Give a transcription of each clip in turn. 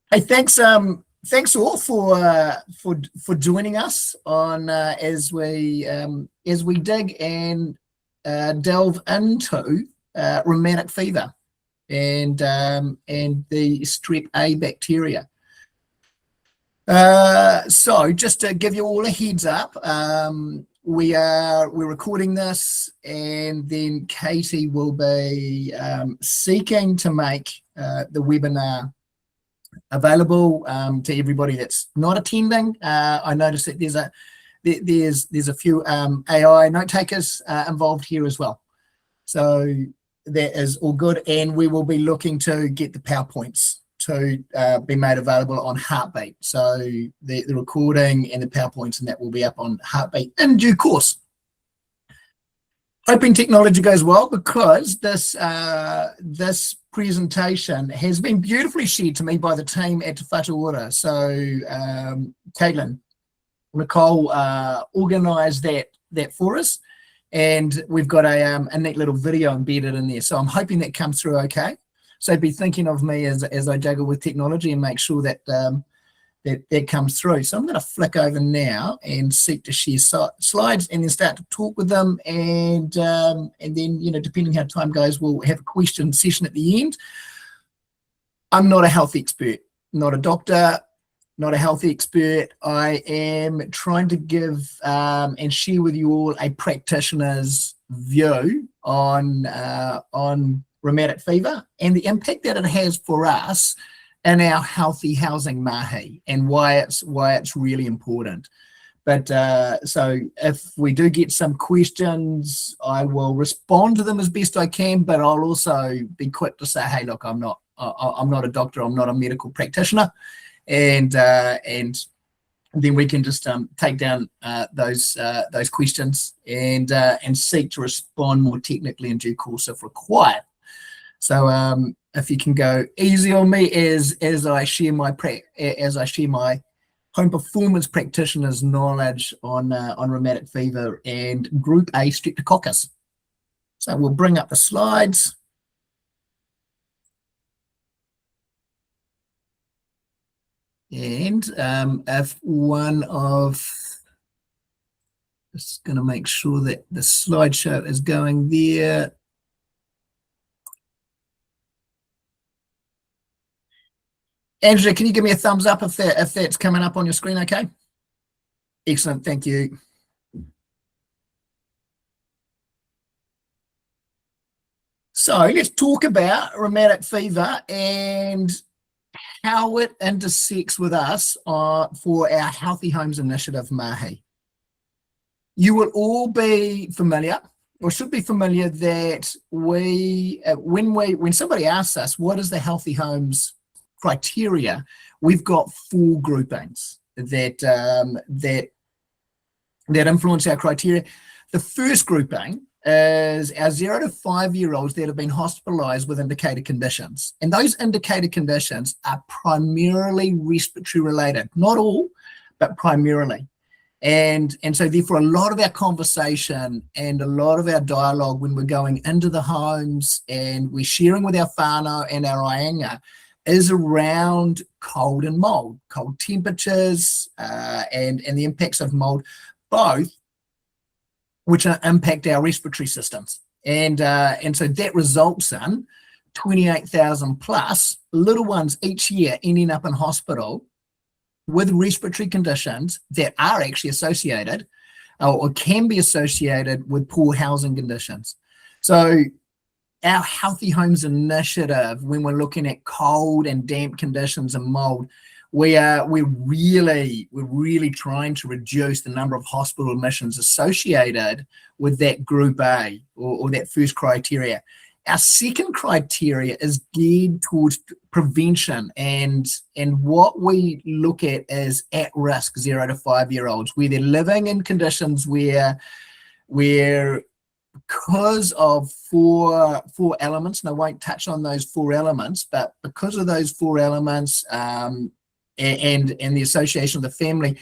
Hey, thanks all for joining us on as we dig and delve into rheumatic fever and the Strep A bacteria. So just to give you all a heads up, we're recording this, and then Katie will be seeking to make the webinar available to everybody that's not attending. I noticed that there's a few AI note takers involved here as well, so that is all good. And we will be looking to get the PowerPoints to be made available on Heartbeat. So the recording and the PowerPoints and that will be up on Heartbeat in due course. Hoping technology goes well, because this presentation has been beautifully shared to me by the team at Te Whatu Ora. So Caitlin, Nicole organised that for us, and we've got a neat little video embedded in there. So I'm hoping that comes through okay. So be thinking of me as I juggle with technology and make sure that that comes through. So I'm going to flick over now and seek to share slides, and then start to talk with them, and then, you know, depending how time goes, we'll have a question session at the end. I'm not a health expert, not a doctor, not a health expert. I am trying to give and share with you all a practitioner's view on rheumatic fever and the impact that it has for us in our healthy housing mahi, and why it's really important. But so if we do get some questions, I will respond to them as best I can, but I'll also be quick to say, hey, look, I'm not a doctor, I'm not a medical practitioner, and then we can just take down those questions and seek to respond more technically in due course if required. So if you can go easy on me as I share my home performance practitioner's knowledge on rheumatic fever and Group A Streptococcus. So we'll bring up the slides. And if one of, just going to make sure that the slideshow is going there. Angela, can you give me a thumbs up if that's coming up on your screen okay? Excellent, thank you. So let's talk about rheumatic fever and how it intersects with us for our Healthy Homes Initiative mahi. You will all be familiar, or should be familiar, that when somebody asks us what is the Healthy Homes criteria, we've got 4 groupings that influence our criteria. The first grouping is our 0 to 5 year olds that have been hospitalized with indicated conditions, and those indicated conditions are primarily respiratory related, not all, but primarily. And so therefore a lot of our conversation and a lot of our dialogue when we're going into the homes and we're sharing with our whānau and our aianga is around cold and mold, cold temperatures, and the impacts of mold, both which impact our respiratory systems. And so that results in 28,000 plus little ones each year ending up in hospital with respiratory conditions that are actually associated or can be associated with poor housing conditions. So our Healthy Homes Initiative, when we're looking at cold and damp conditions and mold, we're really trying to reduce the number of hospital admissions associated with that Group A or that first criteria. Our second criteria is geared towards prevention, and what we look at is at-risk 0 to 5 year olds, where they're living in conditions where because of four elements, and I won't touch on those 4 elements, but because of those 4 elements and the association of the family,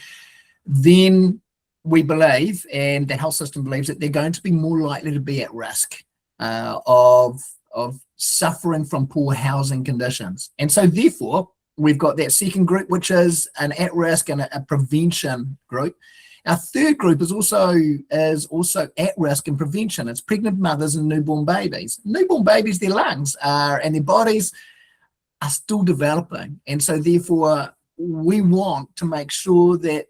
then we believe, and the health system believes, that they're going to be more likely to be at risk of suffering from poor housing conditions. And so therefore we've got that second group, which is an at-risk and a prevention group. Our third group is also at risk and prevention. It's pregnant mothers and newborn babies. Newborn babies, their lungs and their bodies are still developing, and so therefore we want to make sure that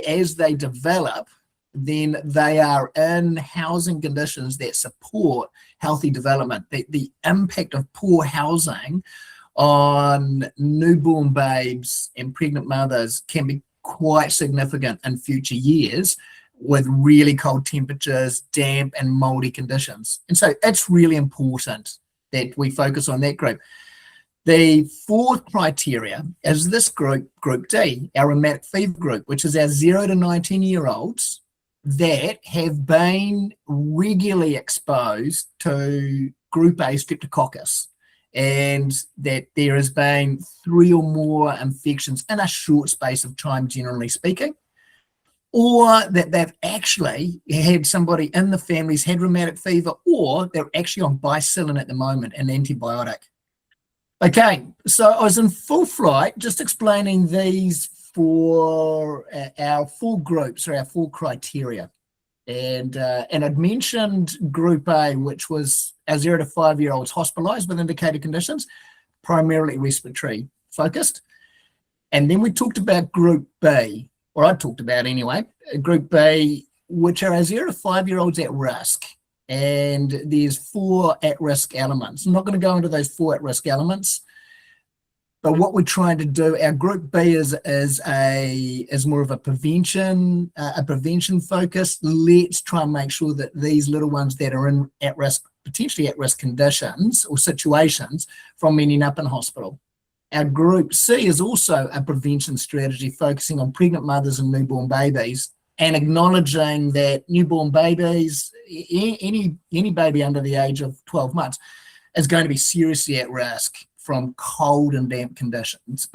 as they develop, then they are in housing conditions that support healthy development. The impact of poor housing on newborn babes and pregnant mothers can be quite significant in future years with really cold temperatures, damp and moldy conditions. And so it's really important that we focus on that group. The fourth criteria is this group, Group D, our rheumatic fever group, which is our 0 to 19-year-olds that have been regularly exposed to Group A Streptococcus, and that there has been 3 or more infections in a short space of time, generally speaking, or that they've actually had somebody in the family's had rheumatic fever, or they're actually on bicillin at the moment, an antibiotic. Okay, so I was in full flight just explaining these for our 4 groups, or our 4 criteria. And I'd mentioned Group A, which was our 0 to 5-year-olds hospitalised with indicated conditions, primarily respiratory focused. And then we talked about Group B, or I talked about anyway, Group B, which are our 0 to 5-year-olds at risk. And there's 4 at-risk elements. I'm not going to go into those 4 at-risk elements, but what we're trying to do, our Group B is more of a prevention focus. Let's try and make sure that these little ones that are in at-risk, potentially at-risk conditions or situations from ending up in hospital. Our Group C is also a prevention strategy focusing on pregnant mothers and newborn babies, and acknowledging that newborn babies, any baby under the age of 12 months is going to be seriously at risk from cold and damp conditions,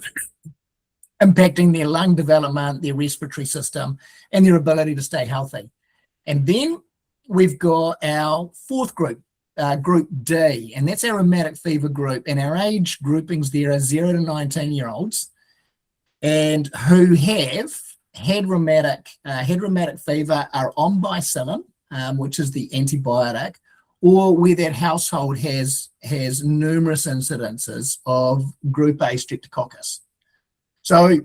impacting their lung development, their respiratory system, and their ability to stay healthy. And then we've got our 4th group, Group D, and that's our rheumatic fever group. And our age groupings there are 0 to 19-year-olds, and who have had rheumatic fever, are on bicillin, which is the antibiotic, or where that household has numerous incidences of Group A Streptococcus. So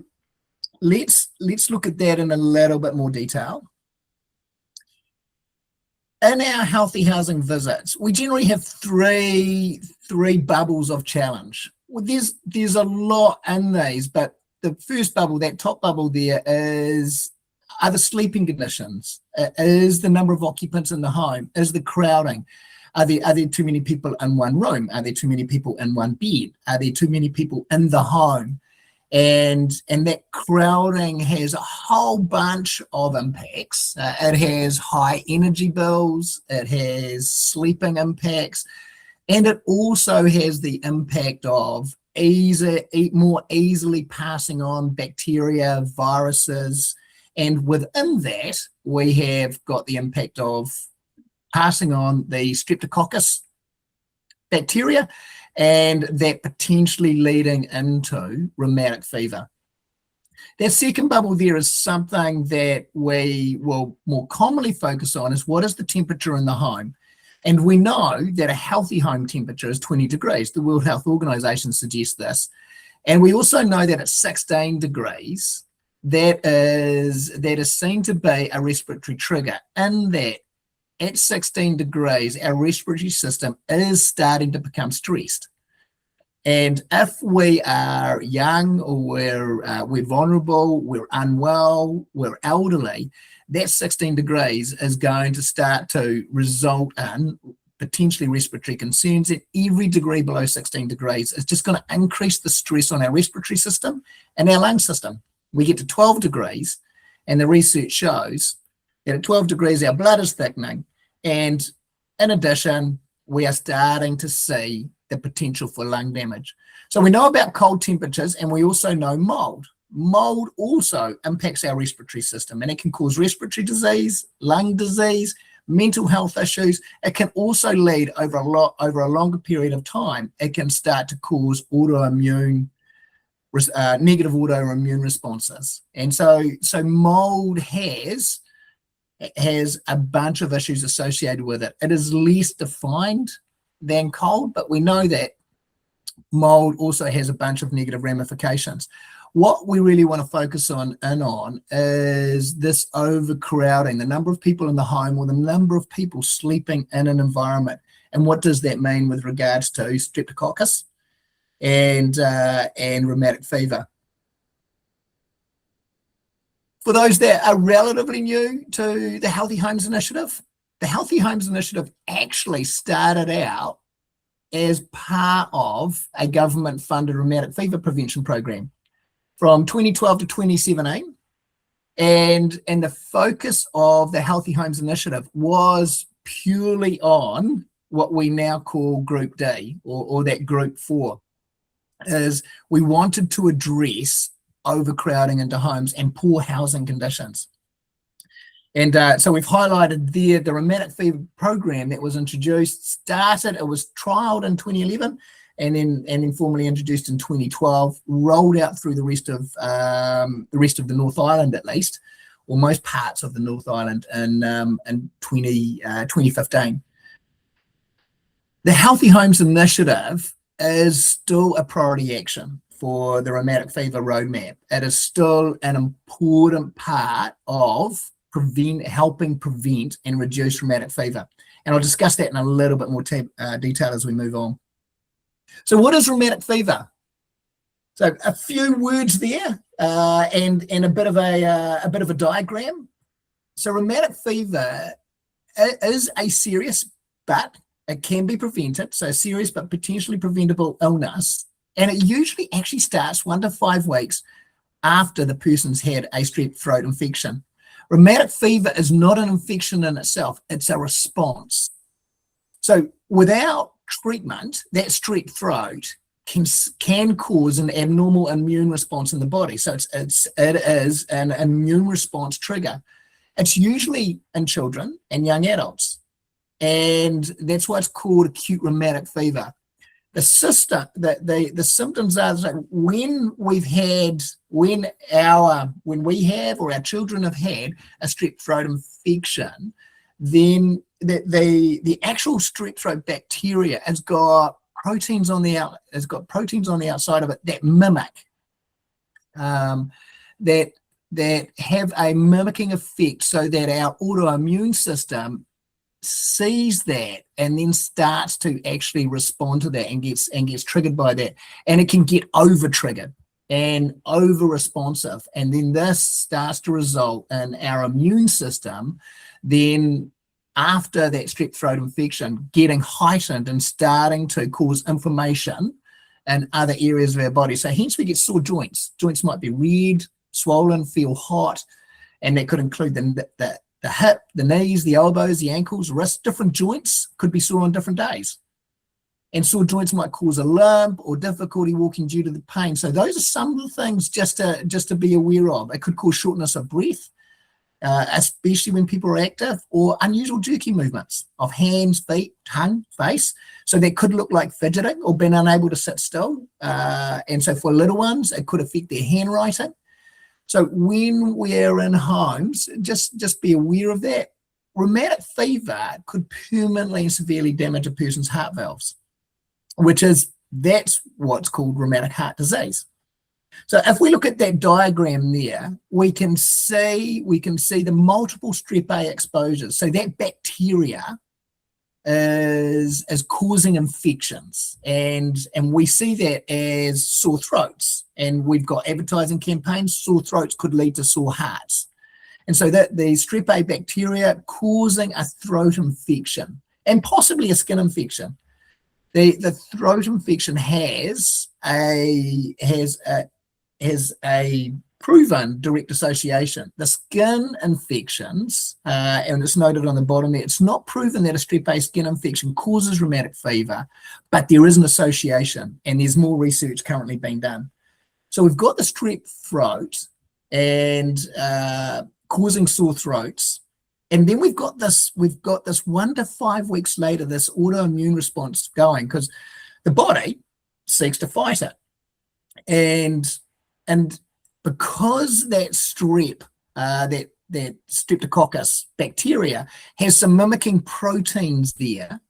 let's look at that in a little bit more detail. In our healthy housing visits, we generally have three bubbles of challenge. Well, there's a lot in these, but the first bubble, that top bubble there, are the sleeping conditions, is the number of occupants in the home, is the crowding. Are there too many people in one room? Are there too many people in one bed? Are there too many people in the home? And that crowding has a whole bunch of impacts. It has high energy bills, it has sleeping impacts, and it also has the impact of more easily passing on bacteria, viruses, and within that, we have got the impact of passing on the Streptococcus bacteria, and that potentially leading into rheumatic fever. That second bubble there is something that we will more commonly focus on, is what is the temperature in the home. And we know that a healthy home temperature is 20 degrees. The World Health Organization suggests this. And we also know that at 16 degrees, that is seen to be a respiratory trigger, in that at 16 degrees, our respiratory system is starting to become stressed. And if we are young, or we're vulnerable, we're unwell, we're elderly, that 16 degrees is going to start to result in potentially respiratory concerns. And every degree below 16 degrees is just going to increase the stress on our respiratory system and our lung system. We get to 12 degrees, and the research shows that at 12 degrees, our blood is thickening. And in addition, we are starting to see the potential for lung damage. So we know about cold temperatures, and we also know mold. Mold also impacts our respiratory system, and it can cause respiratory disease, lung disease, mental health issues. It can also lead over a longer period of time. It can start to cause autoimmune negative autoimmune responses. And so mold has a bunch of issues associated with it. It is less defined than cold, but we know that mold also has a bunch of negative ramifications. What we really want to focus on is this overcrowding, the number of people in the home or the number of people sleeping in an environment. And what does that mean with regards to streptococcus and rheumatic fever? For those that are relatively new to the Healthy Homes Initiative, the Healthy Homes Initiative actually started out as part of a government-funded rheumatic fever prevention program from 2012 to 2017. And the focus of the Healthy Homes Initiative was purely on what we now call Group D, or that Group 4, is we wanted to address overcrowding into homes and poor housing conditions. And so we've highlighted there the rheumatic fever program that was introduced, it was trialed in 2011 and then formally introduced in 2012, rolled out through the rest of the North Island, at least, or most parts of the North Island in 2015. The Healthy Homes Initiative is still a priority action for the rheumatic fever roadmap. It is still an important part of helping prevent and reduce rheumatic fever. And I'll discuss that in a little bit more detail as we move on. So what is rheumatic fever? So a few words there and a bit of a diagram. So rheumatic fever is a serious, but it can be prevented. So serious but potentially preventable illness. And it usually actually starts 1 to 5 weeks after the person's had a strep throat infection. Rheumatic fever is not an infection in itself, it's a response. So without treatment, that strep throat can cause an abnormal immune response in the body. So it is an immune response trigger. It's usually in children and young adults. And that's why it's called acute rheumatic fever. The symptoms are that when we have or our children have had a strep throat infection, then the actual strep throat bacteria has got proteins on the outside of it that mimic that have a mimicking effect, so that our autoimmune system sees that and then starts to actually respond to that and gets triggered by that, and it can get over triggered and over responsive, and then this starts to result in our immune system then after that strep throat infection getting heightened and starting to cause inflammation in other areas of our body. So hence we get sore joints. Joints might be red, swollen, feel hot, and that could include the hip, the knees, the elbows, the ankles, wrists. Different joints could be sore on different days. And sore joints might cause a limp or difficulty walking due to the pain. So those are some of the things just to be aware of. It could cause shortness of breath, especially when people are active, or unusual jerky movements of hands, feet, tongue, face. So that could look like fidgeting or being unable to sit still. And so for little ones, it could affect their handwriting. So when we're in homes, just be aware of that. Rheumatic fever could permanently and severely damage a person's heart valves, that's what's called rheumatic heart disease. So if we look at that diagram there, we can see the multiple strep A exposures. So that bacteria is causing infections, and we see that as sore throats. And we've got advertising campaigns. Sore throats could lead to sore hearts, and so that the strep A bacteria causing a throat infection and possibly a skin infection. The throat infection has a proven direct association. The skin infections, and it's noted on the bottom there, it's not proven that a strep A skin infection causes rheumatic fever, but there is an association, and there's more research currently being done. So we've got the strep throat and causing sore throats, and then we've got this 1 to 5 weeks later, this autoimmune response going, because the body seeks to fight it. And and because that strep, that streptococcus bacteria has some mimicking proteins there,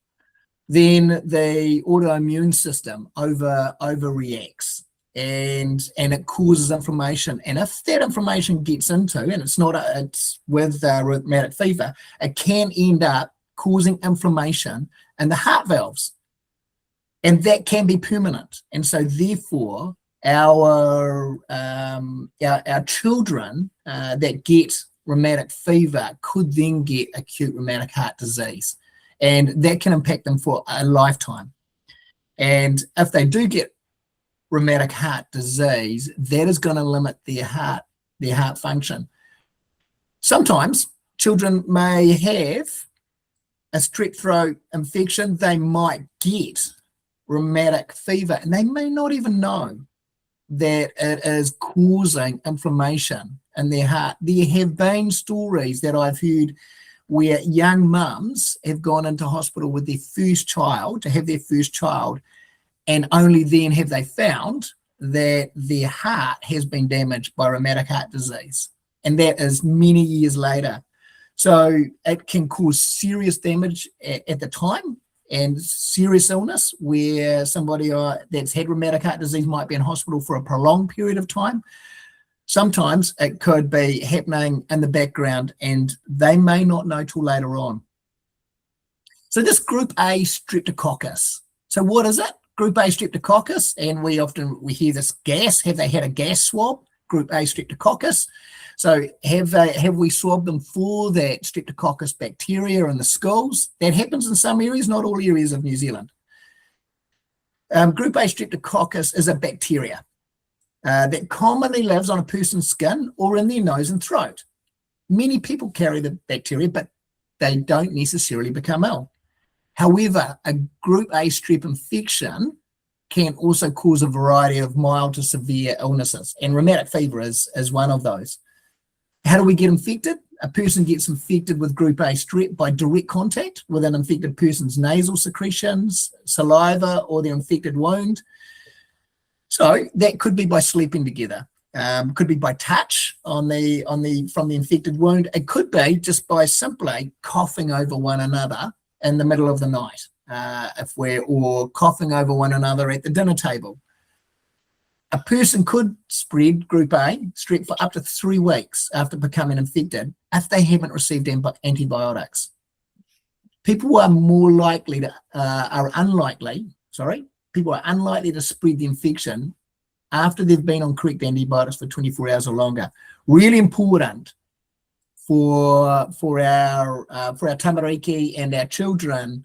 then the autoimmune system overreacts, and it causes inflammation. And if that inflammation gets into, and it's with rheumatic fever, it can end up causing inflammation in the heart valves, and that can be permanent. And so therefore our children that get rheumatic fever could then get acute rheumatic heart disease, and that can impact them for a lifetime. And if they do get rheumatic heart disease, that is going to limit their heart function. Sometimes children may have a strep throat infection, they might get rheumatic fever, and they may not even know that it is causing inflammation in their heart. There have been stories that I've heard where young mums have gone into hospital with their first child, to have their first child, and only then have they found that their heart has been damaged by rheumatic heart disease, and that is many years later. So it can cause serious damage at the time, and serious illness, where somebody that's had rheumatic heart disease might be in hospital for a prolonged period of time. Sometimes it could be happening in the background, and they may not know till later on. So this group A streptococcus. So what is it? Group A streptococcus, and we hear this gas. Have they had a gas swab? Group A streptococcus. So have we swabbed them for that streptococcus bacteria in the schools? That happens in some areas, not all areas of New Zealand. Group A streptococcus is a bacteria that commonly lives on a person's skin or in their nose and throat. Many people carry the bacteria, but they don't necessarily become ill. However, a group A strep infection can also cause a variety of mild to severe illnesses, and rheumatic fever is one of those. How do we get infected? A person gets infected with group A strep by direct contact with an infected person's nasal secretions, saliva, or their infected wound. So that could be by sleeping together, could be by touch from the infected wound. It could be just by simply coughing over one another in the middle of the night, or coughing over one another at the dinner table. A person could spread group A strep for up to 3 weeks after becoming infected if they haven't received antibiotics. People are unlikely to spread the infection after they've been on correct antibiotics for 24 hours or longer. Really important for our tamariki and our children,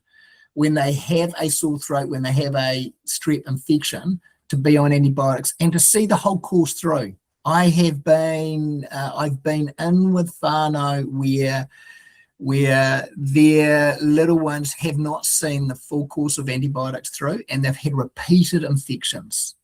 when they have a sore throat, when they have a strep infection, to be on antibiotics and to see the whole course through. I've been in with whānau where their little ones have not seen the full course of antibiotics through, and they've had repeated infections.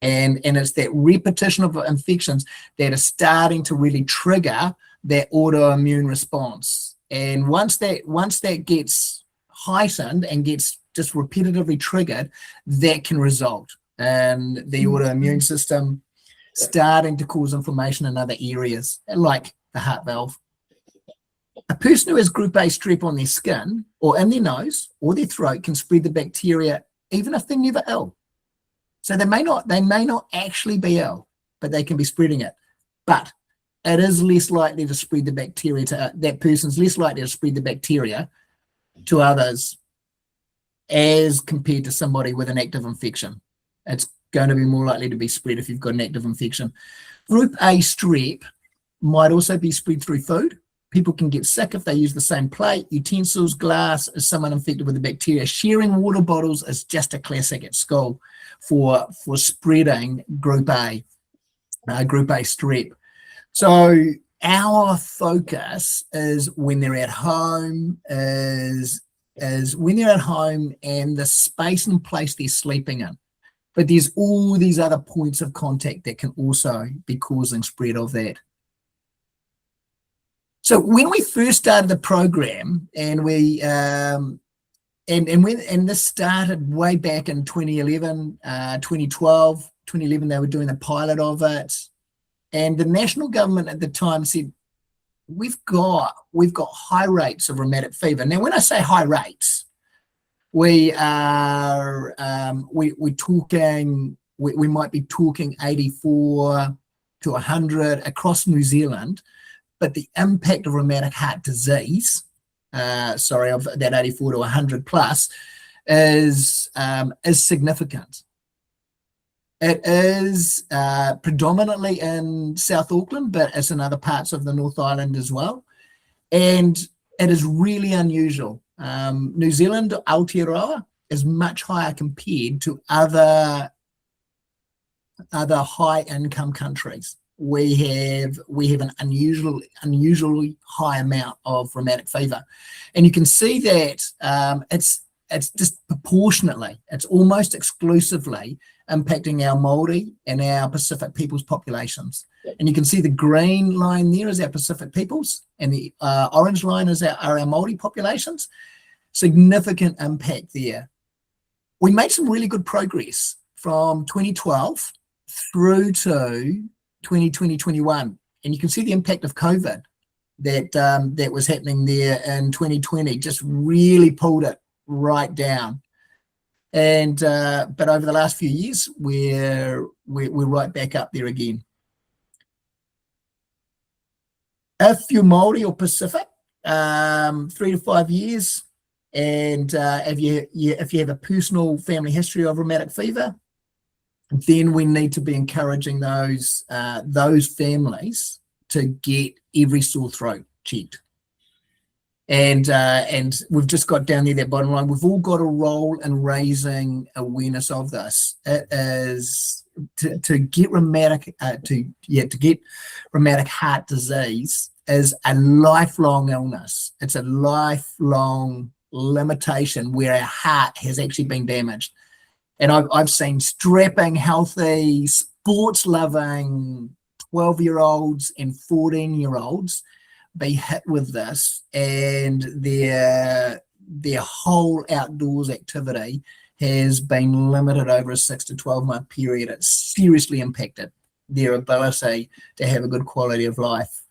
And it's that repetition of infections that is starting to really trigger that autoimmune response. And once that gets heightened and gets just repetitively triggered, that can result in the autoimmune system starting to cause inflammation in other areas, like the heart valve. A person who has group A strep on their skin or in their nose or their throat can spread the bacteria even if they're never ill. So they may not actually be ill, but they can be spreading it. But it is less likely to spread the bacteria to that person's less likely to spread the bacteria to others as compared to somebody with an active infection. It's going to be more likely to be spread if you've got an active infection. Group A strep might also be spread through food. People can get sick if they use the same plate, utensils, glass as someone infected with the bacteria. Sharing water bottles is just a classic at school for spreading group A strep. So our focus is when they're at home, is when they're at home and the space and place they're sleeping in. But there's all these other points of contact that can also be causing spread of that. So when we first started the program, and this started way back in 2011, 2012, 2011, they were doing a pilot of it. And the national government at the time said, we've got high rates of rheumatic fever. Now, when I say high rates, we are we're talking, we might be talking 84 to 100 across New Zealand, but the impact of rheumatic heart disease, of that 84 to 100 plus, is significant. It is predominantly in South Auckland, but it's in other parts of the North Island as well. And it is really unusual. New Zealand, Aotearoa, is much higher compared to other high income countries. We have an unusually high amount of rheumatic fever. And you can see that it's disproportionately, it's almost exclusively impacting our Māori and our Pacific peoples populations. And you can see the green line there is our Pacific peoples, and the orange line is our Māori populations. Significant impact there. We made some really good progress from 2012 through to 2020-21, and you can see the impact of COVID that was happening there in 2020, just really pulled it right down. And but over the last few years, we're right back up there again. If you're Māori or Pacific, 3 to 5 years, and if you have a personal family history of rheumatic fever, then we need to be encouraging those families to get every sore throat checked. And we've just got down there that bottom line. We've all got a role in raising awareness of this. It is to get rheumatic heart disease is a lifelong illness. It's a lifelong limitation where our heart has actually been damaged. And I've seen strapping, healthy, sports-loving 12-year-olds and 14-year-olds be hit with this, and their whole outdoors activity has been limited over a 6 to 12-month period. It's seriously impacted their ability to have a good quality of life.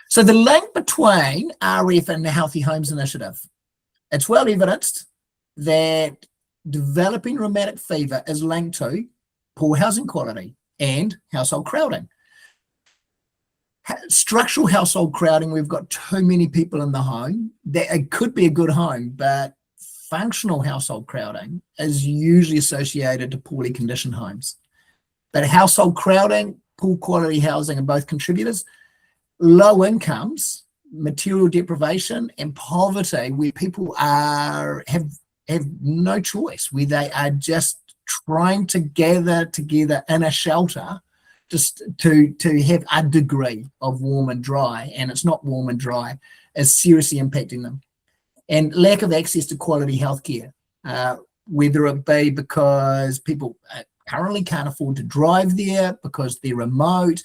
So the link between RF and the Healthy Homes Initiative, it's well evidenced that developing rheumatic fever is linked to poor housing quality and household crowding. Structural household crowding, we've got too many people in the home. That it could be a good home, but functional household crowding is usually associated to poorly conditioned homes. But household crowding, poor quality housing are both contributors. Low incomes, material deprivation, and poverty, where people have no choice, where they are just trying to gather together in a shelter just to have a degree of warm and dry, and it's not warm and dry, is seriously impacting them. And lack of access to quality healthcare, whether it be because people currently can't afford to drive there, because they're remote,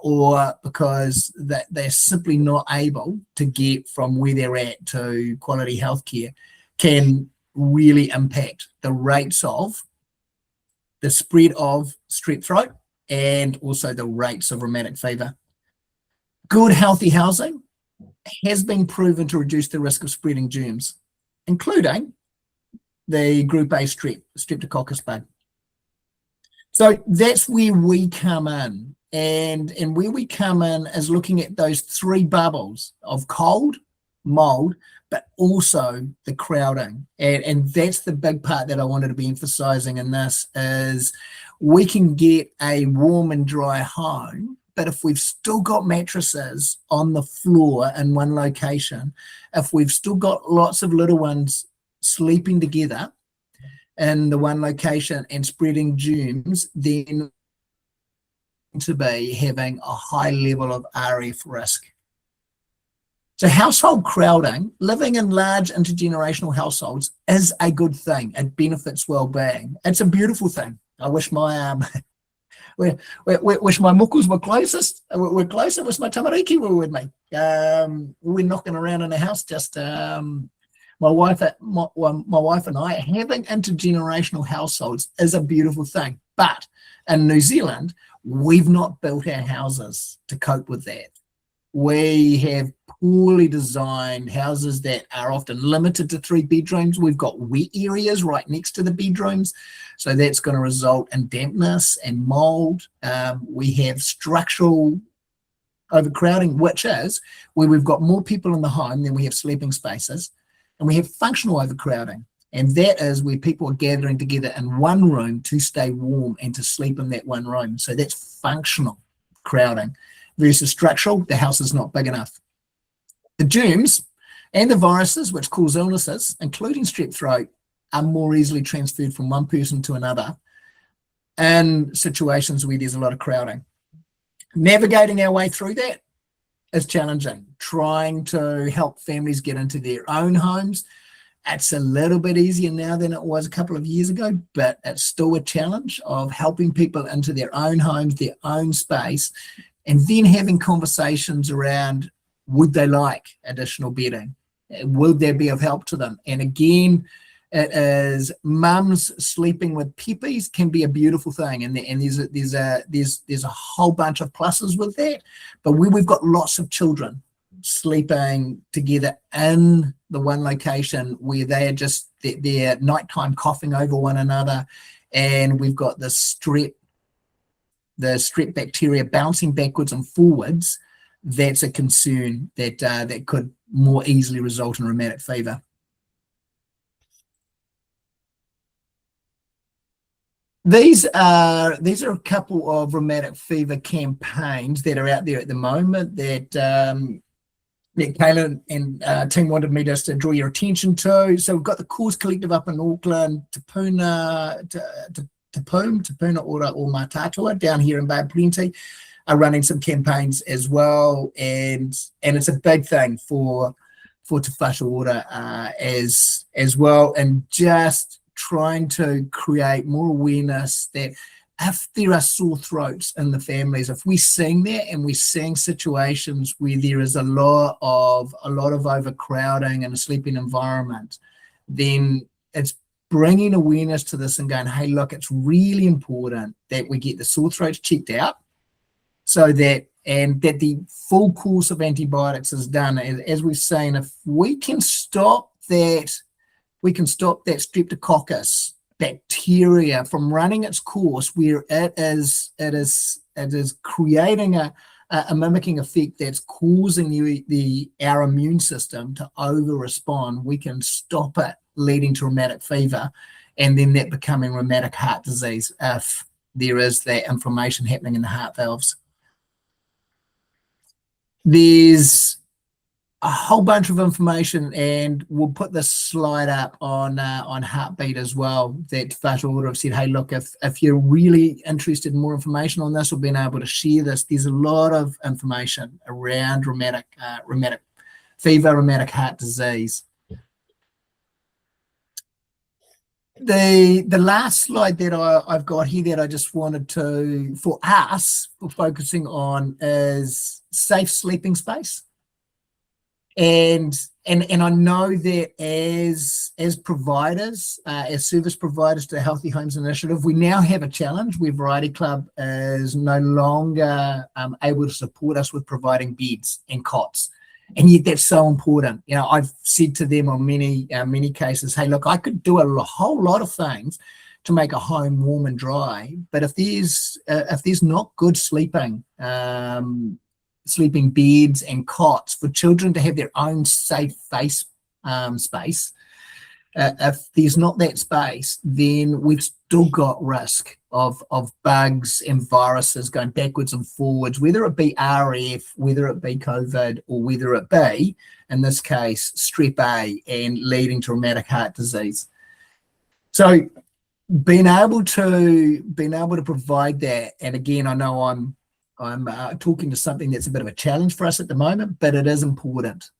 or because they're simply not able to get from where they're at to quality healthcare, can really impact the rates of the spread of strep throat and also the rates of rheumatic fever. Good healthy housing has been proven to reduce the risk of spreading germs, including the group A streptococcus bug. So that's where we come in. And where we come in is looking at those three bubbles of cold, mold, but also the crowding. And that's the big part that I wanted to be emphasizing in this, is we can get a warm and dry home, but if we've still got mattresses on the floor in one location, if we've still got lots of little ones sleeping together in the one location and spreading germs, then to be having a high level of RF risk. So household crowding, living in large intergenerational households, is a good thing. It benefits well-being. It's a beautiful thing. I wish my wish my muckles were closest. We're closer. Wish my tamariki were with me. We're knocking around in the house. Just my wife and I, having intergenerational households is a beautiful thing. But In New Zealand, we've not built our houses to cope with that. We have poorly designed houses that are often limited to 3 bedrooms. We've got wet areas right next to the bedrooms, so that's going to result in dampness and mold. We have structural overcrowding, which is where we've got more people in the home than we have sleeping spaces, and we have functional overcrowding, and that is where people are gathering together in one room to stay warm and to sleep in that one room. So that's functional crowding versus structural. The house is not big enough. The germs and the viruses which cause illnesses, including strep throat, are more easily transferred from one person to another in situations where there's a lot of crowding. Navigating our way through that is challenging. Trying to help families get into their own homes, it's a little bit easier now than it was a couple of years ago, but it's still a challenge of helping people into their own homes, their own space, and then having conversations around, would they like additional bedding? Would that be of help to them? And again, it is mums sleeping with peppies can be a beautiful thing, and there's a whole bunch of pluses with that. But where we've got lots of children sleeping together in the one location where they are just they're nighttime coughing over one another, and we've got the strep bacteria bouncing backwards and forwards, that's a concern that could more easily result in rheumatic fever. These are a couple of rheumatic fever campaigns that are out there at the moment that Kayla and team wanted me just to draw your attention to. So we've got the Cause Collective up in Auckland, Te Puna Ora or Matatua down here in Bay of Plenty are running some campaigns as well, and it's a big thing for Te Whatu Ora as well, and just trying to create more awareness that if there are sore throats in the families, if we're seeing that and we're seeing situations where there is a lot of overcrowding in a sleeping environment, then it's bringing awareness to this and going, hey, look, it's really important that we get the sore throats checked out, so that the full course of antibiotics is done. As we've seen, if we can stop that streptococcus bacteria from running its course, where it is creating a mimicking effect that's causing our immune system to over respond, we can stop it leading to rheumatic fever, and then that becoming rheumatic heart disease if there is that inflammation happening in the heart valves. There's a whole bunch of information, and we'll put this slide up on Heartbeat as well, that Te Whatu Ora have said, hey, look, if you're really interested in more information on this or being able to share this, there's a lot of information around rheumatic fever, rheumatic heart disease. The last slide that I've got here that I just wanted to, for us, for focusing on, is safe sleeping space. And I know that as providers, as service providers to the Healthy Homes Initiative, we now have a challenge where Variety Club is no longer able to support us with providing beds and cots. And yet that's so important. You know, I've said to them on many cases, hey, look, I could do a whole lot of things to make a home warm and dry, but if there's not good sleeping beds and cots for children to have their own safe space, if there's not that space, then we've still got risk of bugs and viruses going backwards and forwards, whether it be RF, whether it be COVID, or whether it be, in this case, Strep A, and leading to rheumatic heart disease. So being able to provide that, and again, I know I'm talking to something that's a bit of a challenge for us at the moment, but it is important.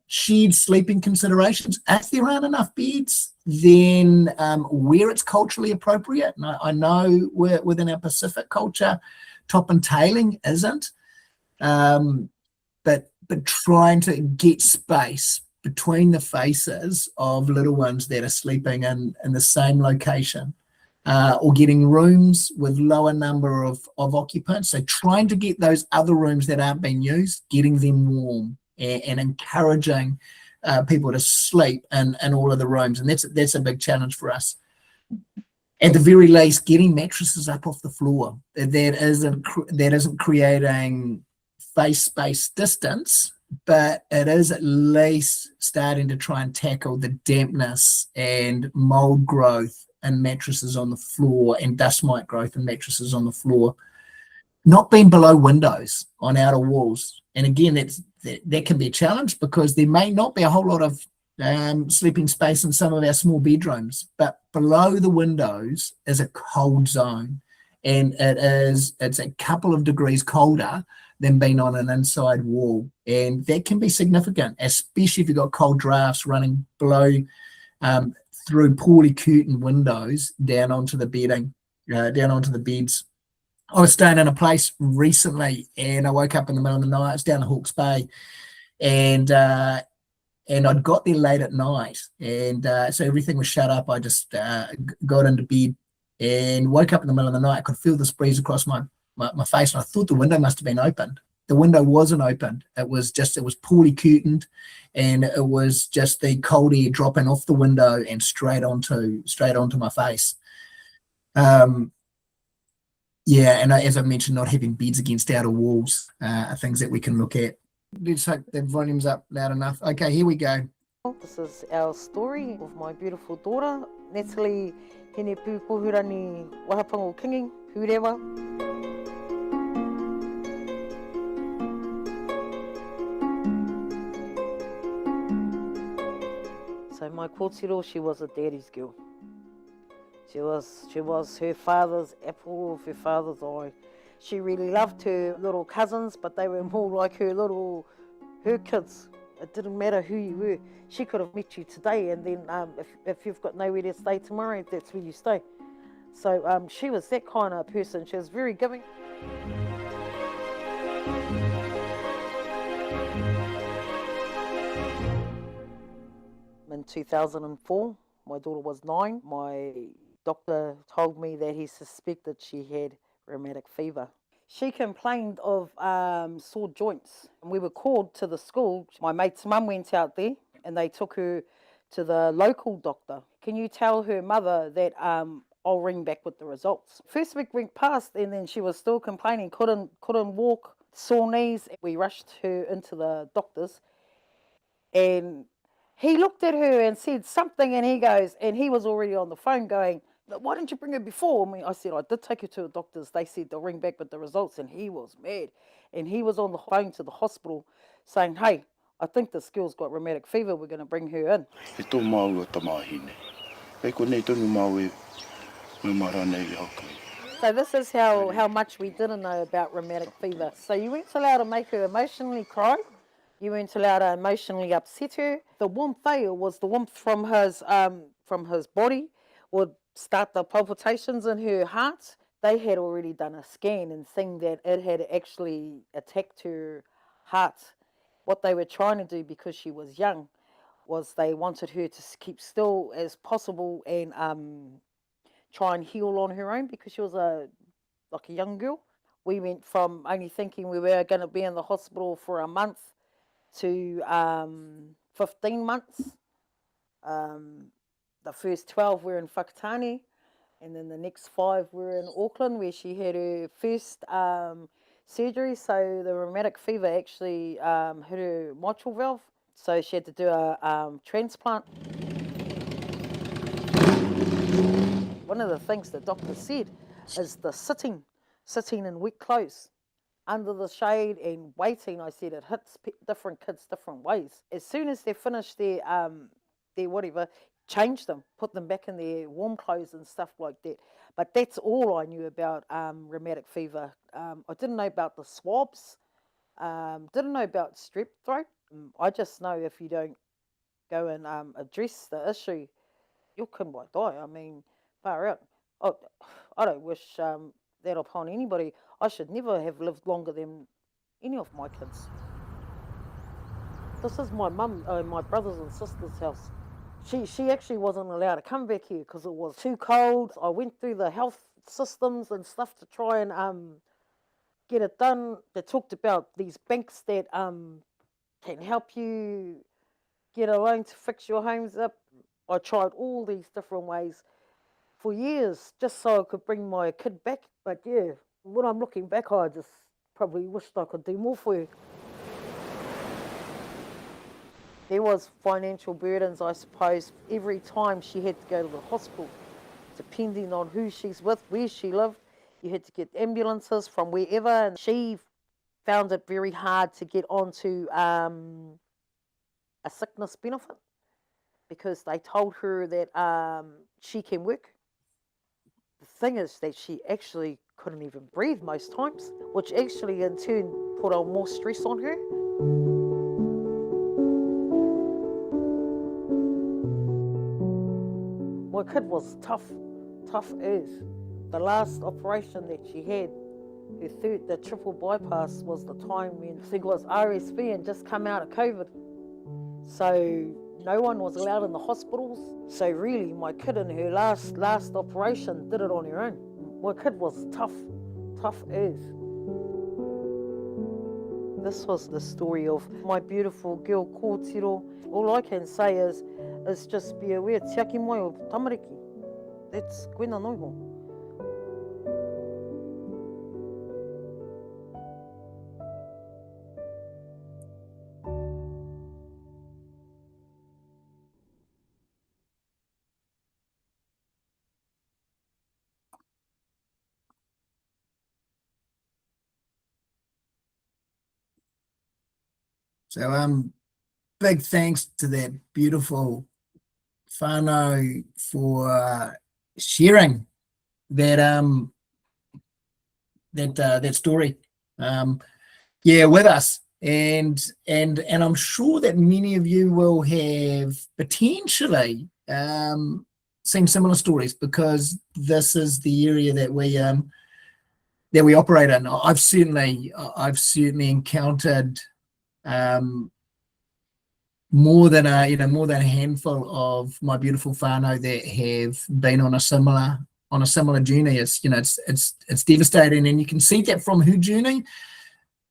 Shared sleeping considerations. If there aren't enough beds, then where it's culturally appropriate, and I know within our Pacific culture, top and tailing isn't, but trying to get space between the faces of little ones that are sleeping in the same location or getting rooms with lower number of occupants. So trying to get those other rooms that aren't being used, getting them warm and encouraging people to sleep in all of the rooms. And that's a big challenge for us. At the very least, getting mattresses up off the floor. That isn't creating face space distance, but it is at least starting to try and tackle the dampness and mold growth and mattresses on the floor and dust mite growth and mattresses on the floor. Not being below windows on outer walls. And again, that can be a challenge because there may not be a whole lot of sleeping space in some of our small bedrooms, but below the windows is a cold zone, and it's a couple of degrees colder than being on an inside wall, and that can be significant, especially if you've got cold drafts running below through poorly curtained windows down onto the bedding, down onto the beds. I was staying in a place recently, and I woke up in the middle of the night. It's down the Hawke's Bay, and I'd got there late at night, and so everything was shut up. I just got into bed and woke up in the middle of the night. I could feel this breeze across my face, and I thought the window must have been opened. The window wasn't opened. It was poorly curtained, and it was just the cold air dropping off the window and straight onto my face. Yeah, and as I mentioned, not having beds against outer walls are things that we can look at. Let's hope that volume's up loud enough. Okay, here we go. This is our story of my beautiful daughter, Natalie Hene Pupohurani Wahapango Kingi, Hurewa. So my kōtiro, she was a daddy's girl. She was her father's apple of her father's eye. She really loved her little cousins, but they were more like her kids. It didn't matter who you were. She could have met you today, and then if you've got nowhere to stay tomorrow, that's where you stay. So she was that kind of person. She was very giving. In 2004, my daughter was 9. My doctor told me that he suspected she had rheumatic fever. She complained of sore joints. And we were called to the school. My mate's mum went out there and they took her to the local doctor. Can you tell her mother that I'll ring back with the results? First week went past and then she was still complaining, couldn't walk, sore knees. We rushed her into the doctor's and he looked at her and said something, and he was already on the phone going, why didn't you bring her before? I said, I did take her to the doctors. They said they'll ring back with the results, and he was mad. And he was on the phone to the hospital saying, hey, I think this girl's got rheumatic fever. We're going to bring her in. So this is how much we didn't know about rheumatic fever. So you weren't allowed to make her emotionally cry. You weren't allowed to emotionally upset her. The warmth there was the warmth from his body would start the palpitations in her heart. They had already done a scan and seen that it had actually attacked her heart. What they were trying to do, because she was young, was they wanted her to keep still as possible and try and heal on her own, because she was a young girl. We went from only thinking we were going to be in the hospital for a month to 15 months. The first 12 were in Whakatane, and then the next 5 were in Auckland, where she had her first surgery. So the rheumatic fever actually hit her mitral valve, so she had to do a transplant. One of the things the doctor said is the sitting in wet clothes under the shade and waiting. I said it hits different kids different ways. As soon as they finish their whatever, change them, put them back in their warm clothes and stuff like that. But that's all I knew about rheumatic fever. I didn't know about the swabs, didn't know about strep throat. I just know if you don't go and address the issue, your kid might die. I mean, far out. I don't wish that upon anybody. I should never have lived longer than any of my kids. This is my mum, my brothers and sisters' house. She actually wasn't allowed to come back here because it was too cold. I went through the health systems and stuff to try and get it done. They talked about these banks that can help you get a loan to fix your homes up. I tried all these different ways for years just so I could bring my kid back. But yeah, when I'm looking back, I just probably wished I could do more for her. There was financial burdens, I suppose, every time she had to go to the hospital, depending on who she's with, where she lived. You had to get ambulances from wherever, and she found it very hard to get onto a sickness benefit because they told her that she can work. The thing is that she actually couldn't even breathe most times, which actually in turn put on more stress on her. My kid was tough as. The last operation that she had, the triple bypass, was the time when I think it was RSV and just come out of COVID. So no one was allowed in the hospitals. So really, my kid in her last operation did it on her own. My kid was tough as. This was the story of my beautiful girl, Kōtiro. All I can say is just be aware, tiaki mai o tamariki. That's koina noiho. So big thanks to that beautiful whānau for sharing that that story with us, and I'm sure that many of you will have potentially seen similar stories, because this is the area that we operate in. I've certainly encountered more than a handful of my beautiful whānau that have been on a similar journey. It's devastating, and you can see that from her journey.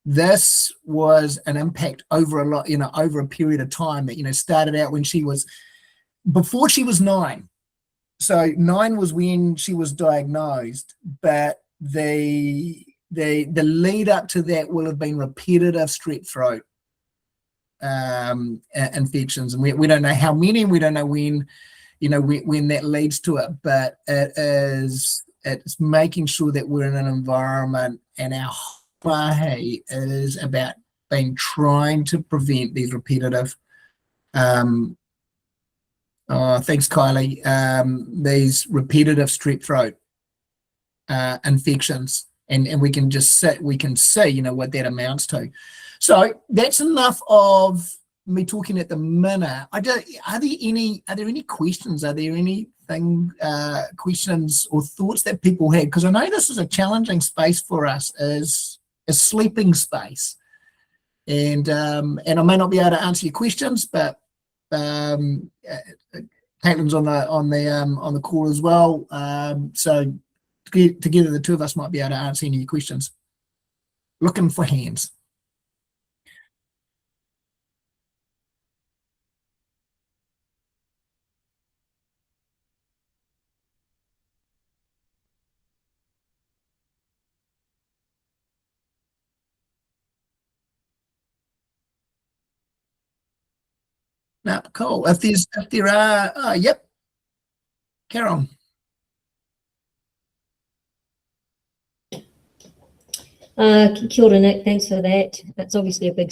This was an impact over over a period of time that started out when before she was 9. So 9 was when she was diagnosed, but the lead up to that will have been repetitive strep throat infections, and we don't know how many, we don't know when that leads to it, but it's making sure that we're in an environment, and our mahi is about trying to prevent these repetitive thanks Kylie, these repetitive strep throat infections, and we can see what that amounts to. So that's enough of me talking at the minute. Are there any questions? Are there anything questions or thoughts that people had? Because I know this is a challenging space for us, is a sleeping space, and I may not be able to answer your questions, but Caitlin's on the call as well. So together the two of us might be able to answer any questions. Looking for hands. No, cool. If there are, yep. Carol. Kia ora, Nick. Thanks for that. That's obviously a big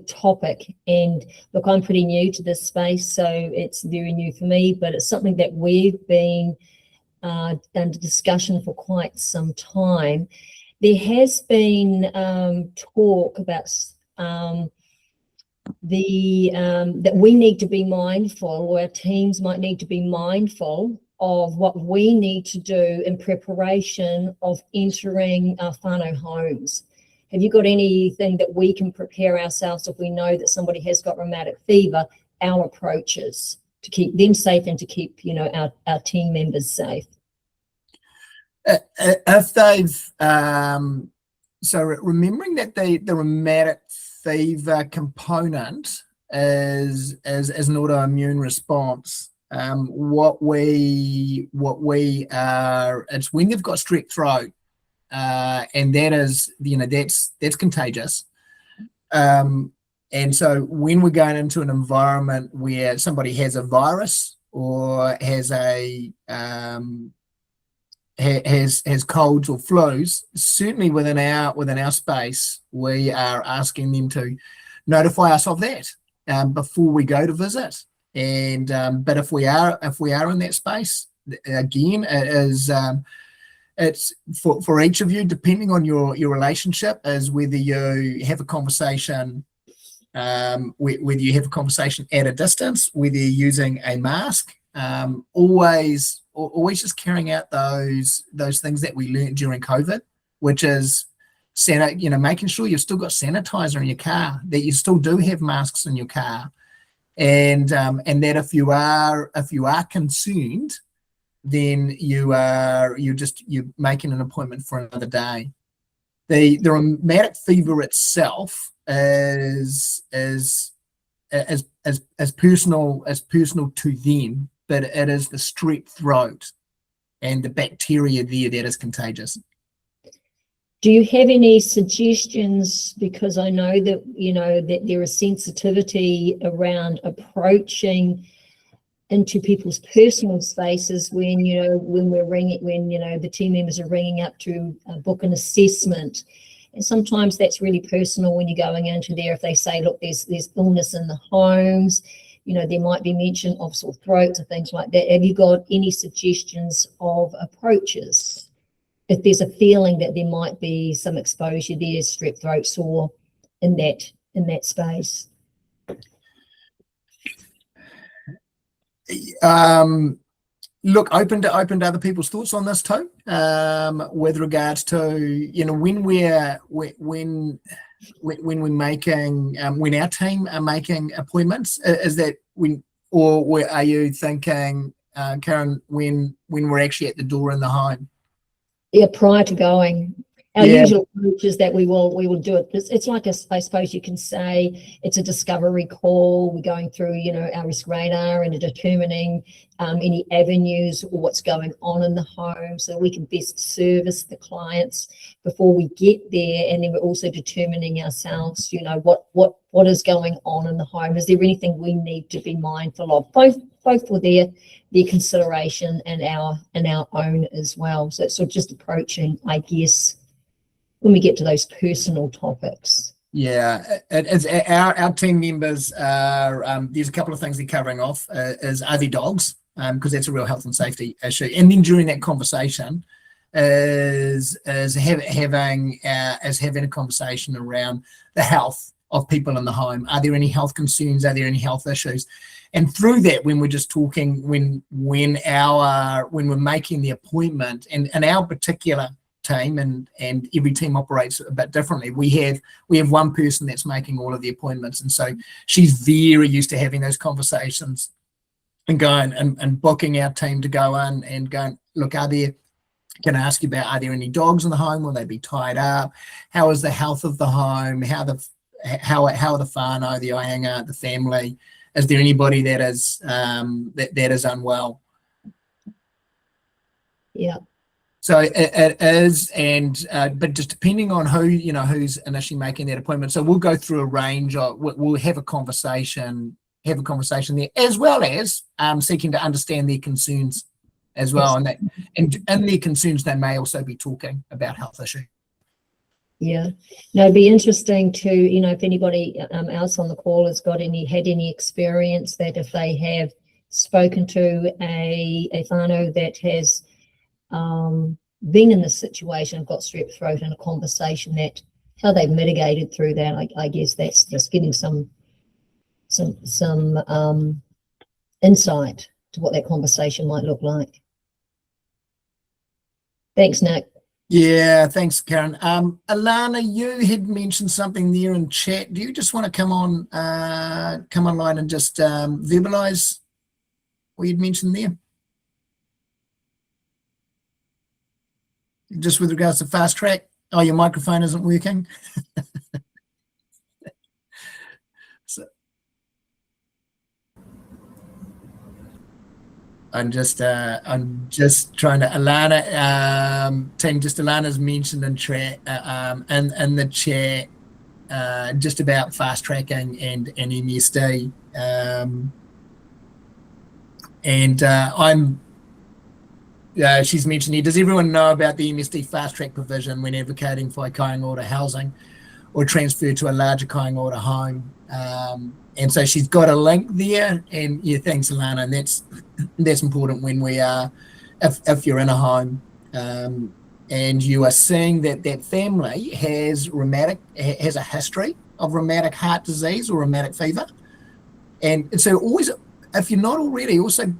topic, and look, I'm pretty new to this space, so it's very new for me. But it's something that we've been under discussion for quite some time. There has been talk about that we need to be mindful, or our teams might need to be mindful of what we need to do in preparation of entering our whānau homes. Have you got anything that we can prepare ourselves if we know that somebody has got rheumatic fever, our approaches keep them safe and to keep, our team members safe? If they've so remembering that the rheumatic fever component is an autoimmune response. What we are, it's when you've got strep throat, and that is, that's contagious. And so when we're going into an environment where somebody has a virus or has has colds or flus, certainly within our space, we are asking them to notify us of that before we go to visit. And but if we are in that space, again, it is it's for each of you, depending on your relationship, is whether you have a conversation, whether you have a conversation at a distance, whether you're using a mask, always just carrying out those things that we learned during COVID, which is making sure you've still got sanitizer in your car, that you still do have masks in your car, and that if you are concerned, then you're making an appointment for another day. The rheumatic fever itself is as personal to them, but it is the strep throat and the bacteria there that is contagious. Do you have any suggestions? Because I know that, that there is sensitivity around approaching into people's personal spaces when the team members are ringing up to book an assessment. And sometimes that's really personal when you're going into there. If they say, look, there's illness in the homes, there might be mention of sore throats and things like that. Have you got any suggestions of approaches? If there's a feeling that there might be some exposure there, strep throat, sore in that space. Look, open to other people's thoughts on this too, with regards to when we're making when our team are making appointments, is that or are you thinking, Karen, when we're actually at the door in the home? Yeah, prior to going. Our usual approach is that we will do it. It's like I suppose you can say it's a discovery call. We're going through, our risk radar and determining any avenues or what's going on in the home, so we can best service the clients before we get there. And then we're also determining ourselves, what is going on in the home. Is there anything we need to be mindful of, both for their consideration and our own as well. So it's sort of just approaching, I guess, when we get to those personal topics. Yeah, it's our team members are, there's a couple of things they're covering off, are their dogs, because that's a real health and safety issue. And then during that conversation is having a conversation around the health of people in the home. Are there any health concerns? Are there any health issues? And through that, when we're just talking, when we're making the appointment, and our particular team, and every team operates a bit differently. We have one person that's making all of the appointments, and so she's very used to having those conversations and going and booking our team to go in and going, look, can I ask you about, are there any dogs in the home? Will they be tied up? How is the health of the home? How are the whānau, the aianga, the family? Is there anybody that is unwell? Yeah. So it is, and but just depending on who's initially making that appointment. So we'll go through a range of, we'll have a conversation there, as well as seeking to understand their concerns as well, and in their concerns they may also be talking about health issues. Yeah, no, it'd be interesting to, if anybody else on the call has had any experience that if they have spoken to a whānau that has been in this situation, got strep throat, in a conversation, that how they've mitigated through that. I guess that's just getting some insight to what that conversation might look like. Thanks, Nick. Yeah, thanks, Karen. Alana, you had mentioned something there in chat. Do you just want to come online and just verbalise what you'd mentioned there? Just with regards to fast track. Oh, your microphone isn't working. So I'm just trying to Alana, team, just Alana's mentioned in chat, in the chat, just about fast tracking and MSD. She's mentioned here, does everyone know about the MSD fast track provision when advocating for a Kāinga Ora housing or transfer to a larger Kāinga Ora home? And so she's got a link there, and yeah, thanks, Alana. And that's important when we are, if you're in a home, and you are seeing that family has a history of rheumatic heart disease or rheumatic fever. And so always, if you're not already, also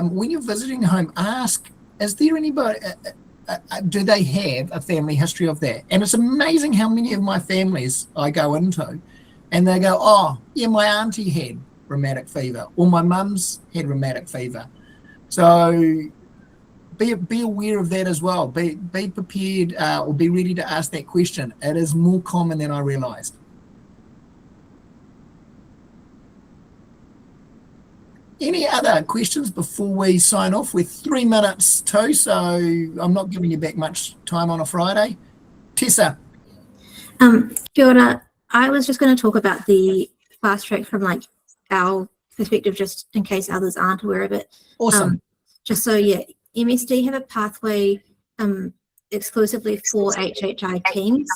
when you're visiting a home, ask, is there anybody, do they have a family history of that? And it's amazing how many of my families I go into and they go, oh, yeah, my auntie had rheumatic fever, or my mum's had rheumatic fever. So be aware of that as well. Be prepared, or be ready to ask that question. It is more common than I realised. Any other questions before we sign off? We're 3 minutes too, so I'm not giving you back much time on a Friday. Tessa. Kia ora. I was just going to talk about the fast track from like our perspective, just in case others aren't aware of it. Awesome. Just so, yeah, MSD have a pathway exclusively for HHI teams,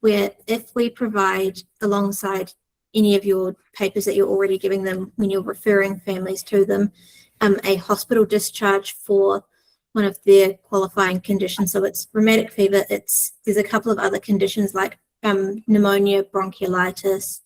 where if we provide alongside any of your papers that you're already giving them when you're referring families to them, a hospital discharge for one of their qualifying conditions. So it's rheumatic fever. There's a couple of other conditions like pneumonia, bronchiolitis,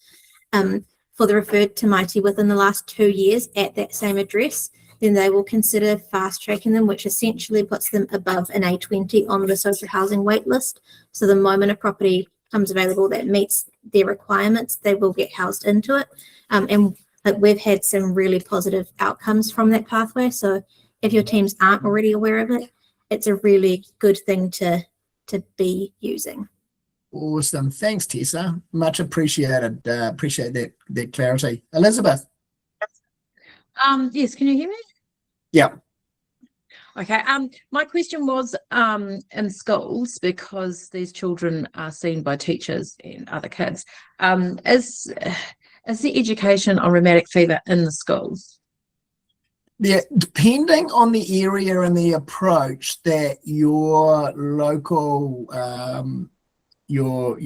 for the referred to Mighty within the last 2 years at that same address, then they will consider fast tracking them, which essentially puts them above an A20 on the social housing wait list. So the moment a property comes available that meets their requirements, they will get housed into it. And we've had some really positive outcomes from that pathway. So if your teams aren't already aware of it, it's a really good thing to be using. Awesome. Thanks, Tessa. Much appreciated. Appreciate that clarity. Elizabeth. Yes, can you hear me? Yeah. Okay. My question was in schools, because these children are seen by teachers and other kids. Is the education on rheumatic fever in the schools? Yeah, depending on the area and the approach that your local health, your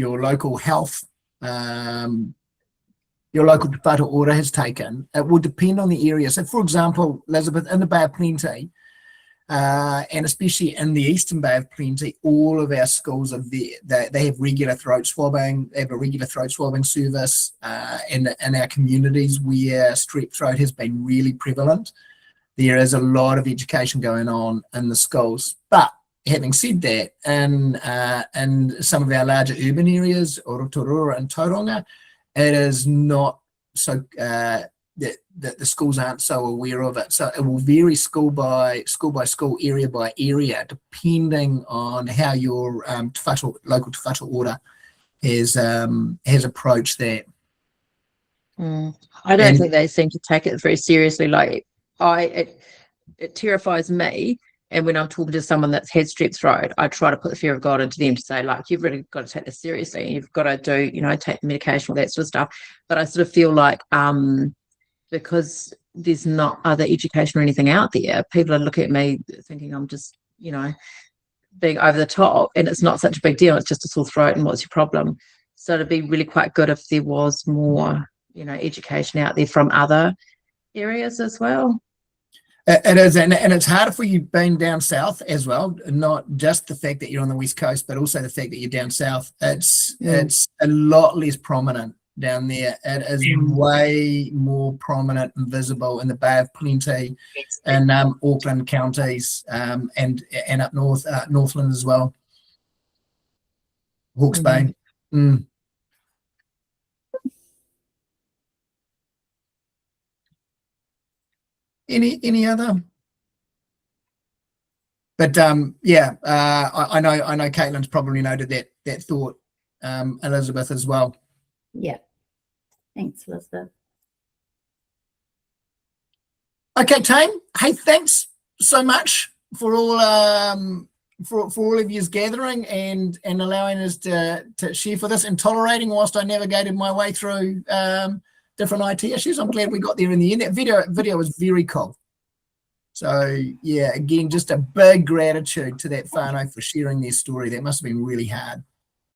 local Te Whatu Ora has taken, it will depend on the area. So, for example, Elizabeth, in the Bay of Plenty, and especially in the Eastern Bay of Plenty, all of our schools are there. They have regular throat swabbing. They have a regular throat swabbing service in our communities where strep throat has been really prevalent. There is a lot of education going on in the schools. But having said that, in some of our larger urban areas, Rotorua and Tauranga, it is not so that the schools aren't so aware of it. So it will vary school by school, area by area, depending on how your local Te Whatu Ora has approached that. I don't think they seem to take it very seriously. Like it terrifies me. And when I'm talking to someone that's had strep throat, I try to put the fear of God into them to say, like, you've really got to take this seriously. You've got to do, take medication, all that sort of stuff. But I sort of feel like because there's not other education or anything out there, people are looking at me thinking I'm just, being over the top, and it's not such a big deal. It's just a sore throat, and what's your problem? So it'd be really quite good if there was more, education out there from other areas as well. It is, and it's harder for you being down south as well. Not just the fact that you're on the west coast, but also the fact that you're down south. It's a lot less prominent down there. It is way more prominent and visible in the Bay of Plenty, and Auckland counties, and up north, Northland as well, Hawke's Bay. Any other? But yeah, I know Caitlin's probably noted that thought, Elizabeth as well. Yeah. Thanks, Elizabeth. Okay, team. Hey, thanks so much for all for all of yous gathering and allowing us to share for this and tolerating whilst I navigated my way through different IT issues. I'm glad we got there in the end. That video was very cool. So yeah, again, just a big gratitude to that whānau for sharing their story. That must have been really hard.